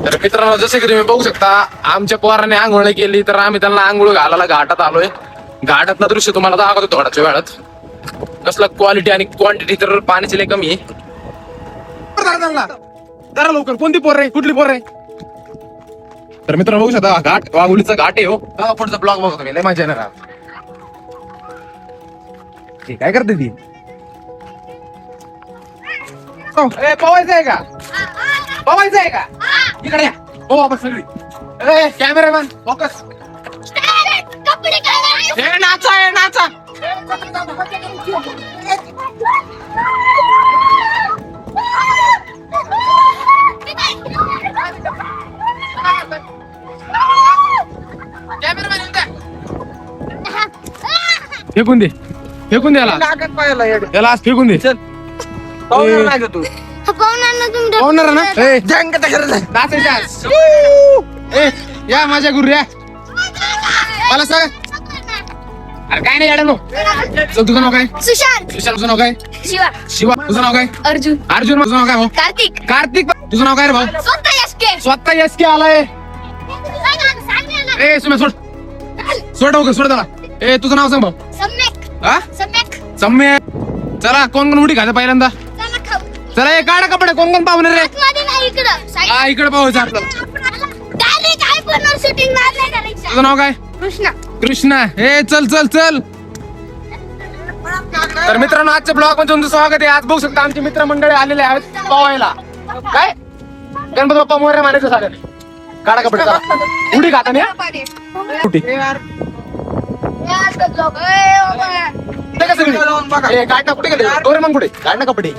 तर मित्रांनो, जसे की तुम्ही बघू शकता, आमच्या पोराने आंघोळ केली तर आम्ही त्यांना आंघोळ घालायला घाटात आलोय. घाटातलं दृश्य तुम्हाला दाखवतो थोड्याच वेळात. कसला क्वालिटी आणि क्वांटिटी तर पाण्याची लय कमी आहे. जरा लवकर, कोणती पोर रे, कुठली पोर रे? तर मित्रांनो बघू शकता, घाट वाघुलीचा घाट आहे हो. पुढचा ब्लॉग बघतो मी, लय मजा येणार. काय करते ती? पवायचं आहे का? पवायचं आहे का? इकडे या. हो आपण सगळी. Cameraman focus. हे नाचा, हे नाचा. फेकून दे, फेकून दे याला. याला आज फेकून दे. पाहुणार ना? नाचायचं आज. या माझ्या गुरु या. मला सांग. अरे काय नाही अडलो. तुझं नाव काय? सुशांत. सुशांत. तुझं नाव काय? शिवा. शिवा. तुझं नाव काय? अर्जुन. अर्जुन. तुझं नाव काय भाऊ? कार्तिक. कार्तिक. तुझं नाव काय रे भाऊ? स्वतः यशके. स्वतः यस के आलाय. ए सुमे सोड, सोड हो, सोड त्याला. ए तुझं नाव सांग भाऊ. सम्यक. हा सम्यक. सम्य. चला कोण कोण उडी खाते पहिल्यांदा? चला खाऊ. चला हे काढा कपडे, कोण कोण पाहुणे रे? आतमध्ये नाही इकडं. हा इकडे पाहूचं आपल्याला. डायरेक्ट आयफोनवर शूटिंग मारलं करायचं. तुझं नाव काय? कृष्णा. कृष्णा. हे चल चल चल. तर मित्रांनो, आजच्या ब्लॉग मध्ये तुमचं स्वागत आहे. आज बघू शकता आमचे मित्रमंडळी आलेले आहेत पवायला. काय गणपती बाप्पा मोरया मानायचं झालं. काढा कपडे चला. उडी खाता ना? उडी काढणं कुठे गेले? डोरेमॉन कुठे? काढणं कपडे.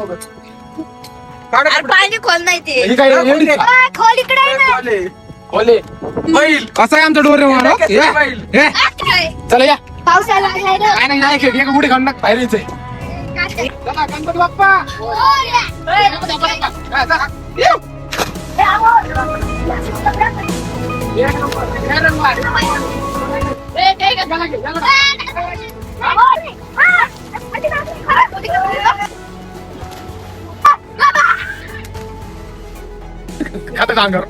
पाणी खोल नाही ते. ही काय एवढीच का? खोल इकडे आहे ना. ओले कसा आहे आमचा डोरेमॉन? चला या. पावसाला नाही रे. काय नाही नाही, एक उडी काढून टाक, बाहेर यायचंय. चला गणपती बाप्पा. हा, चला. येऊ. हात अंगावर.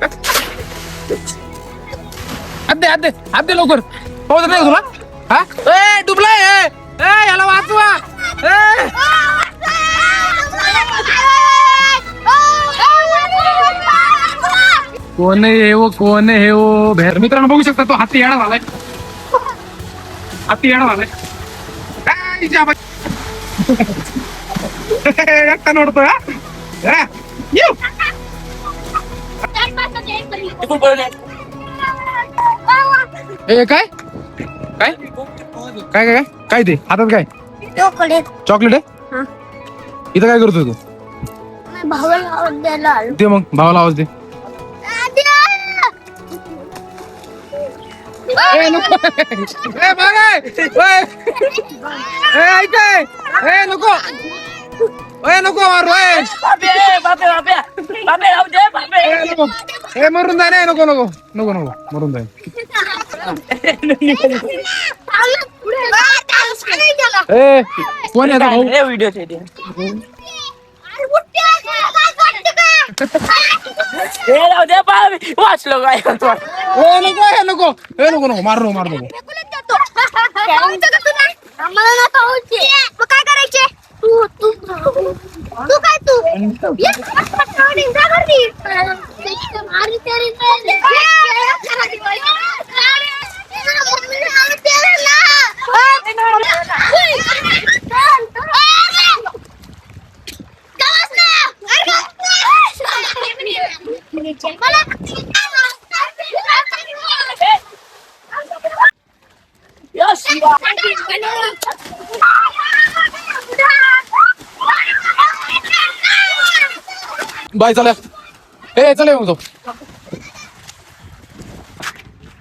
हात दे लवकर. पाऊस नाही तुला? हा ए डुबलाय. याला वाचवा. कोण आहे वो, कोण आहे वो? भेर मित्रांनो बघू शकता, तो हाती येडा झालाय. हाती येडा झालाय. एकटा नोडतो. ए काय काय काय काय काय ते हातात काय? चॉकलेट आहे. इथं काय करतोय तू? दे मग भावाला आवाज दे. नको नको मारू. मरून जाय. नको नको नको नको मरून जाय. कोण येतात भाऊ? व्हिडिओ वाचलो काय? नको नको नको नको मारू मारू नको. काय करायचे? तू तू तू काय तू बाय चला. ए चला येऊ.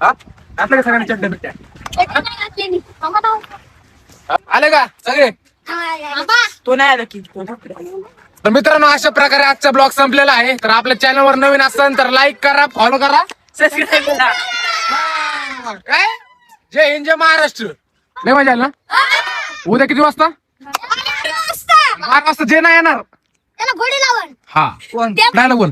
हा आपल्या सगळ्यांनी चड्डे बिट्ट्या आले का सगळे? तो नाही आला की. तर मित्रांनो, अशा प्रकारे आजचा ब्लॉग संपलेला आहे. तर आपल्या चॅनलवर नवीन असाल तर लाईक करा, फॉलो करा, सबस्क्राईब करा. काय जय हिंद, जय महाराष्ट्र. नाही मजा आली ना? उद्या किती वाजता? 12 वाजता जे नाही येणार त्याला घोडी लावण. हा कोण? बोल.